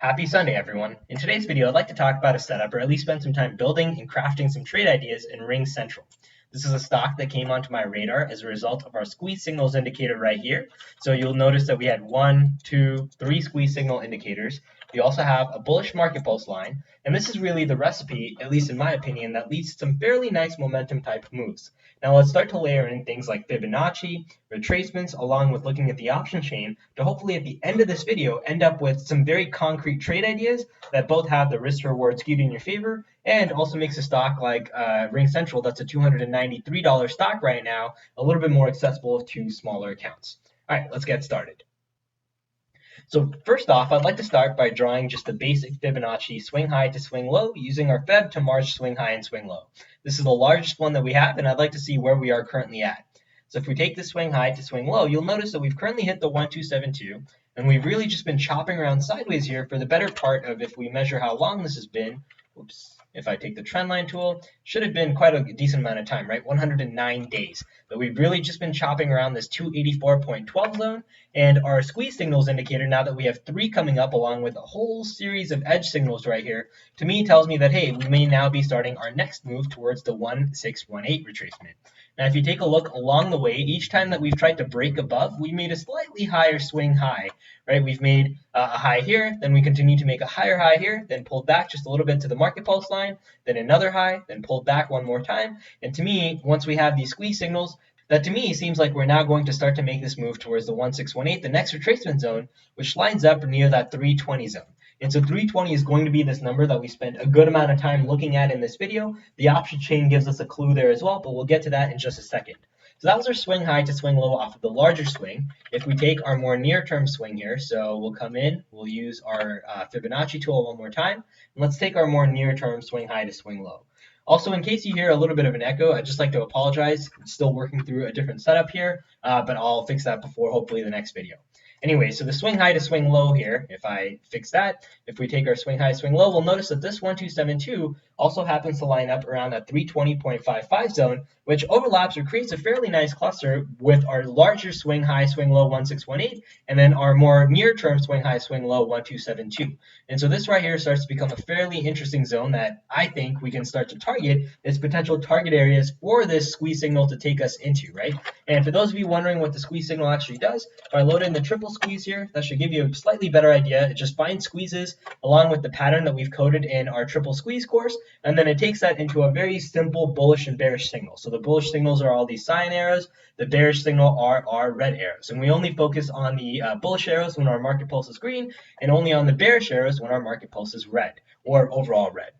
Happy Sunday, everyone. In today's video, I'd like to talk about a setup, or at least spend some time building and crafting some trade ideas in Ring Central. This is a stock that came onto my radar as a result of our squeeze signals indicator right here. So you'll notice that we had 1, 2, 3 squeeze signal indicators. We also have a bullish market pulse line, and this is really the recipe, at least in my opinion, that leads to some fairly nice momentum type moves. Now let's start to layer in things like Fibonacci, retracements, along with looking at the option chain to hopefully at the end of this video end up with some very concrete trade ideas that both have the risk reward skewed in your favor and also makes a stock like Ring Central, that's a $293 stock right now, a little bit more accessible to smaller accounts. All right, let's get started. So first off, I'd like to start by drawing just the basic Fibonacci swing high to swing low using our Feb to March swing high and swing low. This is the largest one that we have, and I'd like to see where we are currently at. So if we take the swing high to swing low, you'll notice that we've currently hit the 1272, and we've really just been chopping around sideways here for the better part of, if we measure how long this has been, if I take the trend line tool, should have been quite a decent amount of time, right? 109 days. But we've really just been chopping around this 284.12 zone, and our squeeze signals indicator, now that we have 3 coming up along with a whole series of edge signals right here, to me tells me that, hey, we may now be starting our next move towards the 1618 retracement. Now, if you take a look along the way, each time that we've tried to break above, we made a slightly higher swing high, right? We've made a high here, then we continue to make a higher high here, then pulled back just a little bit to the market pulse line, then another high, then pulled back one more time. And to me, once we have these squeeze signals, that to me seems like we're now going to start to make this move towards the 1618, the next retracement zone, which lines up near that 320 zone. And so 320 is going to be this number that we spent a good amount of time looking at in this video. The option chain gives us a clue there as well, but we'll get to that in just a second. So that was our swing high to swing low off of the larger swing. If we take our more near-term swing here, so we'll come in, we'll use our Fibonacci tool one more time, and let's take our more near-term swing high to swing low. Also, in case you hear a little bit of an echo, I'd just like to apologize. I'm still working through a different setup here, but I'll fix that before hopefully the next video. Anyway, so the swing high to swing low here, if I fix that, if we take our swing high, swing low, we'll notice that this 1272 also happens to line up around that 320.55 zone, which overlaps or creates a fairly nice cluster with our larger swing high, swing low 1618, and then our more near-term swing high, swing low 1272. And so this right here starts to become a fairly interesting zone that I think we can start to target as potential target areas for this squeeze signal to take us into, right? And for those of you wondering what the squeeze signal actually does, if I load in the triple squeeze here, that should give you a slightly better idea. It just finds squeezes along with the pattern that we've coded in our triple squeeze course, and then it takes that into a very simple bullish and bearish signal. So the bullish signals are all these cyan arrows, the bearish signal are our red arrows. And we only focus on the bullish arrows when our market pulse is green, and only on the bearish arrows when our market pulse is red, or overall red.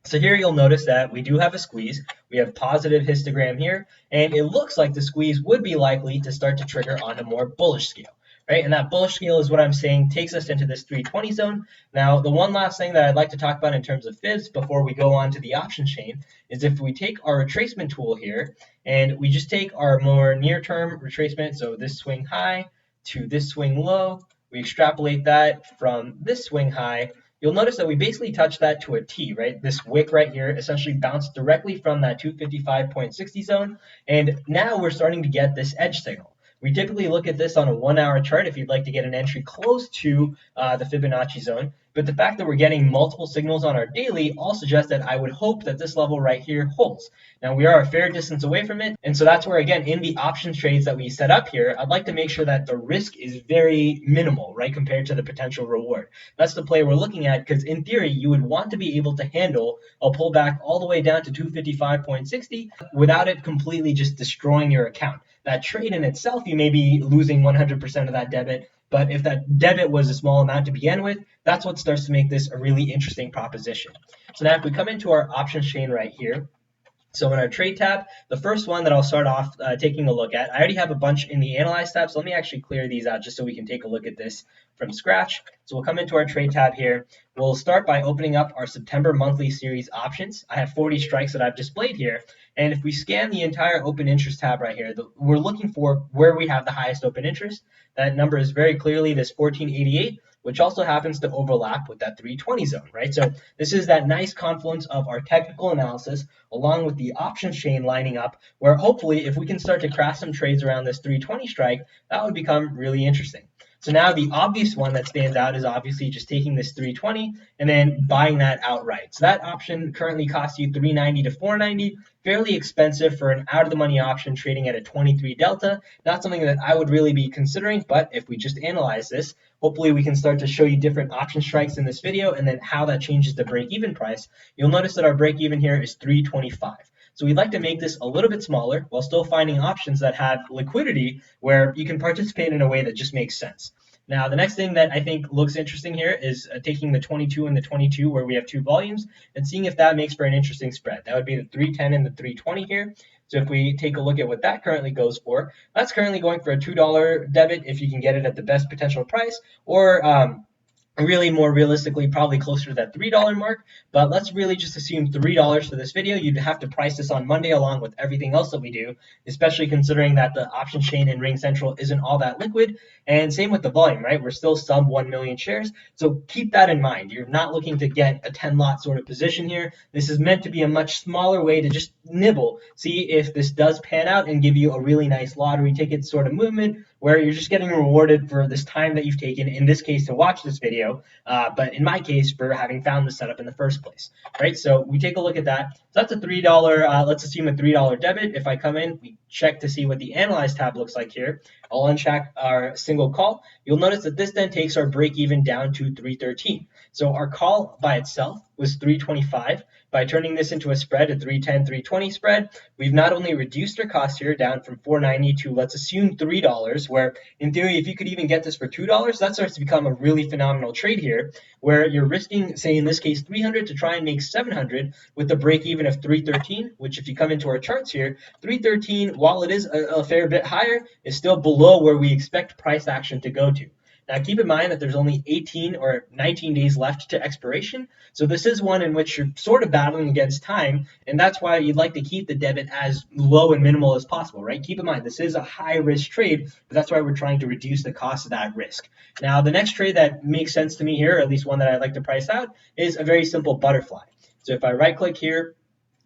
So here you'll notice that we do have a squeeze. We have positive histogram here, and it looks like the squeeze would be likely to start to trigger on a more bullish scale. Right, and that bullish scale is what I'm saying takes us into this 320 zone. Now, the one last thing that I'd like to talk about in terms of fibs before we go on to the option chain is if we take our retracement tool here and we just take our more near-term retracement, so this swing high to this swing low, we extrapolate that from this swing high, you'll notice that we basically touch that to a T, right? This wick right here essentially bounced directly from that 255.60 zone, and now we're starting to get this edge signal. We typically look at this on a 1-hour chart if you'd like to get an entry close to the Fibonacci zone. But the fact that we're getting multiple signals on our daily all suggests that I would hope that this level right here holds. Now, we are a fair distance away from it. And so that's where, again, in the options trades that we set up here, I'd like to make sure that the risk is very minimal, right, compared to the potential reward. That's the play we're looking at because, in theory, you would want to be able to handle a pullback all the way down to 255.60 without it completely just destroying your account. That trade in itself, you may be losing 100% of that debit, but if that debit was a small amount to begin with, that's what starts to make this a really interesting proposition. So now if we come into our options chain right here, so in our trade tab, the first one that I'll start off taking a look at, I already have a bunch in the analyze tab, so let me actually clear these out just so we can take a look at this from scratch. So we'll come into our trade tab here. We'll start by opening up our September monthly series options. I have 40 strikes that I've displayed here. And if we scan the entire open interest tab right here, we're looking for where we have the highest open interest. That number is very clearly this 1488, which also happens to overlap with that 320 zone, right? So this is that nice confluence of our technical analysis along with the options chain lining up, where hopefully if we can start to craft some trades around this 320 strike, that would become really interesting. So now the obvious one that stands out is obviously just taking this 320 and then buying that outright. So that option currently costs you 390 to 490, fairly expensive for an out of the money option trading at a 23 delta. Not something that I would really be considering, but if we just analyze this, hopefully we can start to show you different option strikes in this video and then how that changes the break-even price. You'll notice that our break-even here is 325. So we'd like to make this a little bit smaller while still finding options that have liquidity where you can participate in a way that just makes sense. Now, the next thing that I think looks interesting here is taking the 22 and the 22 where we have two volumes and seeing if that makes for an interesting spread. That would be the 310 and the 320 here. So if we take a look at what that currently goes for, that's currently going for a $2 debit if you can get it at the best potential price, or really more realistically probably closer to that $3 mark, but let's really just assume $3 for this video. You'd have to price this on Monday along with everything else that we do, especially considering that the option chain in Ring Central isn't all that liquid, and same with the volume, right? We're still sub 1 million shares, so keep that in mind. You're not looking to get a 10 lot sort of position here. This is meant to be a much smaller way to just nibble, see if this does pan out and give you a really nice lottery ticket sort of movement where you're just getting rewarded for this time that you've taken, in this case to watch this video, but in my case for having found the setup in the first place, right? So we take a look at that. So that's a $3, let's assume a $3 debit. If I come in, we check to see what the Analyze tab looks like here. I'll uncheck our single call. You'll notice that this then takes our break even down to 313. So our call by itself was 325. By turning this into a spread, a 310, 320 spread, we've not only reduced our cost here down from 490 to, let's assume, $3, where in theory, if you could even get this for $2, that starts to become a really phenomenal trade here, where you're risking, say in this case, 300 to try and make 700 with the break even of 313, which if you come into our charts here, 313, while it is a fair bit higher, is still below where we expect price action to go to. Now, keep in mind that there's only 18 or 19 days left to expiration, so this is one in which you're sort of battling against time, and that's why you'd like to keep the debit as low and minimal as possible, right? Keep in mind, this is a high-risk trade, but that's why we're trying to reduce the cost of that risk. Now, the next trade that makes sense to me here, or at least one that I'd like to price out, is a very simple butterfly. So if I right-click here,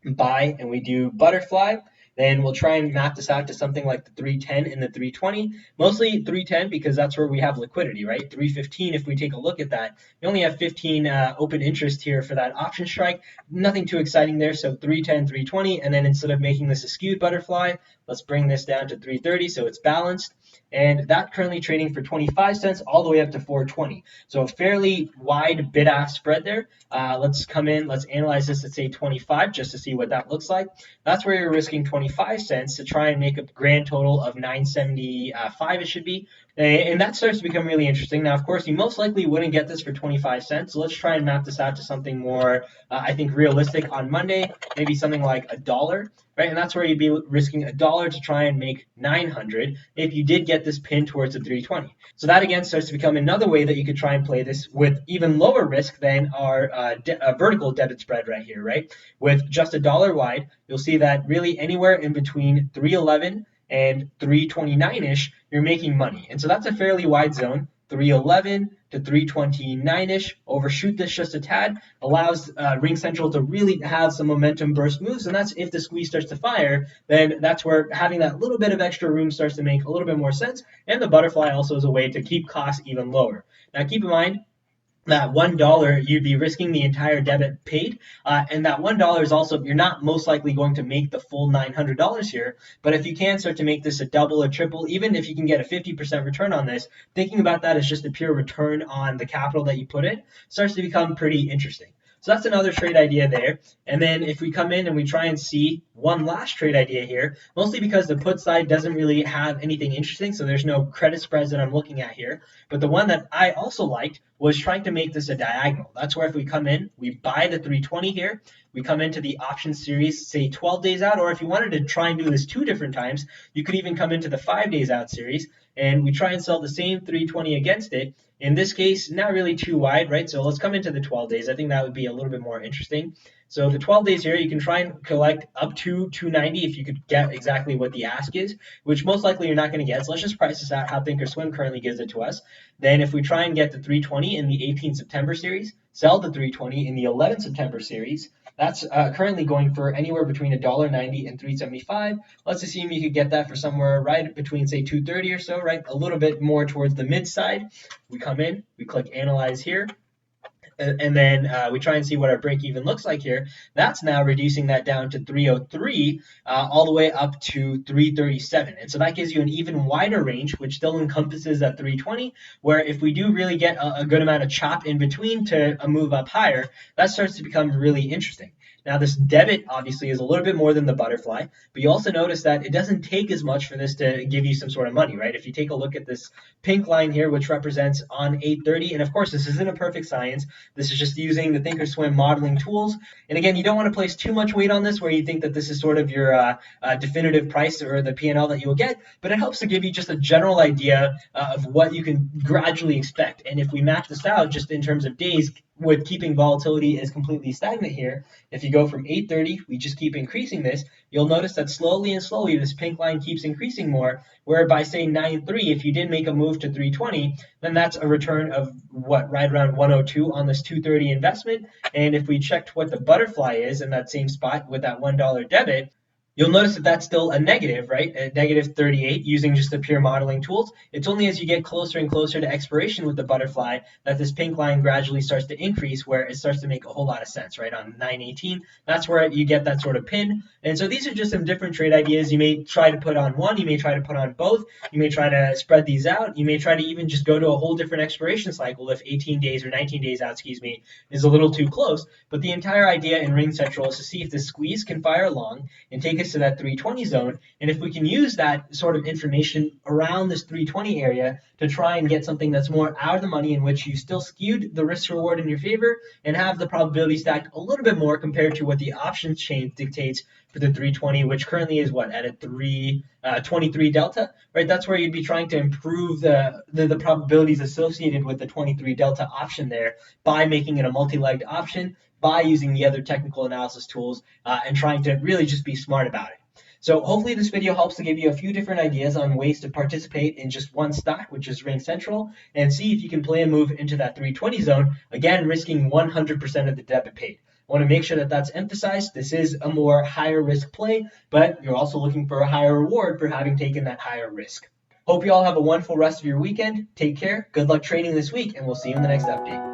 buy, and we do butterfly, then we'll try and map this out to something like the 310 and the 320. Mostly 310 because that's where we have liquidity, right? 315, if we take a look at that, we only have 15 open interest here for that option strike. Nothing too exciting there, so 310, 320, and then instead of making this a skewed butterfly, let's bring this down to 330 so it's balanced. And that currently trading for 25 cents all the way up to 420. So a fairly wide bid-ask spread there. Let's come in, let's analyze this at say 25 just to see what that looks like. That's where you're risking 25 cents to try and make a grand total of 975 it should be. And that starts to become really interesting. Now, of course, you most likely wouldn't get this for 25 cents. So let's try and map this out to something more, I think, realistic on Monday, maybe something like $1, right? And that's where you'd be risking $1 to try and make 900 if you did get this pin towards the 320. So that, again, starts to become another way that you could try and play this with even lower risk than our vertical debit spread right here, right? With just $1 wide, you'll see that really anywhere in between 311 and 329-ish, you're making money. And so that's a fairly wide zone. 311 to 329-ish, overshoot this just a tad, allows Ring Central to really have some momentum burst moves, and that's if the squeeze starts to fire, then that's where having that little bit of extra room starts to make a little bit more sense, and the butterfly also is a way to keep costs even lower. Now keep in mind, that $1, you'd be risking the entire debit paid. And that $1 is also, you're not most likely going to make the full $900 here. But if you can start to make this a double or triple, even if you can get a 50% return on this, thinking about that as just a pure return on the capital that you put in starts to become pretty interesting. So that's another trade idea there. And then if we come in and we try and see one last trade idea here, mostly because the put side doesn't really have anything interesting, so there's no credit spreads that I'm looking at here. But the one that I also liked was trying to make this a diagonal. That's where if we come in, we buy the 320 here, we come into the option series, say 12 days out, or if you wanted to try and do this 2 different times, you could even come into the 5 days out series, and we try and sell the same 320 against it. In this case, not really too wide, right? So let's come into the 12 days. I think that would be a little bit more interesting. So the 12 days here, you can try and collect up to 290 if you could get exactly what the ask is, which most likely you're not going to get. So let's just price this out how Thinkorswim currently gives it to us. Then if we try and get the 320 in the 18 September series, sell the 320 in the 11 September series, that's currently going for anywhere between $1.90 and $3.75. Let's assume you could get that for somewhere right between, say, 230 or so, right? A little bit more towards the mid side. We come in, we click Analyze here, and then we try and see what our break even looks like here. That's now reducing that down to 303 all the way up to 337. And so that gives you an even wider range, which still encompasses that 320, where if we do really get a good amount of chop in between to move up higher, that starts to become really interesting. Now, this debit obviously is a little bit more than the butterfly, but you also notice that it doesn't take as much for this to give you some sort of money, right? If you take a look at this pink line here, which represents on 830, and of course, this isn't a perfect science. This is just using the Thinkorswim modeling tools. And again, you don't want to place too much weight on this where you think that this is sort of your definitive price or the P&L that you will get, but it helps to give you just a general idea of what you can gradually expect. And if we map this out just in terms of days, with keeping volatility as completely stagnant here, if you go from 830, we just keep increasing this, you'll notice that slowly and slowly this pink line keeps increasing more, where by say 9.3, if you did make a move to 320, then that's a return of what, right around 102 on this 230 investment. And if we checked what the butterfly is in that same spot with that $1 debit, you'll notice that that's still a negative, right? A negative 38 using just the pure modeling tools. It's only as you get closer and closer to expiration with the butterfly that this pink line gradually starts to increase, where it starts to make a whole lot of sense, right? On 918, that's where you get that sort of pin. And so these are just some different trade ideas. You may try to put on one, you may try to put on both, you may try to spread these out, you may try to even just go to a whole different expiration cycle if 18 days or 19 days out, is a little too close. But the entire idea in Ring Central is to see if the squeeze can fire long and take us to that 320 zone. And if we can use that sort of information around this 320 area to try and get something that's more out of the money, in which you still skewed the risk reward in your favor and have the probability stacked a little bit more compared to what the options chain dictates for the 320, which currently is what, at a 323 delta, right? That's where you'd be trying to improve the probabilities associated with the 23 delta option there by making it a multi-legged option, by using the other technical analysis tools, and trying to really just be smart about it. So hopefully this video helps to give you a few different ideas on ways to participate in just one stock, which is Ring Central, and see if you can play a move into that 320 zone, again, risking 100% of the debit paid. I want to make sure that that's emphasized. This is a more higher risk play, but you're also looking for a higher reward for having taken that higher risk. Hope you all have a wonderful rest of your weekend. Take care. Good luck trading this week, and we'll see you in the next update.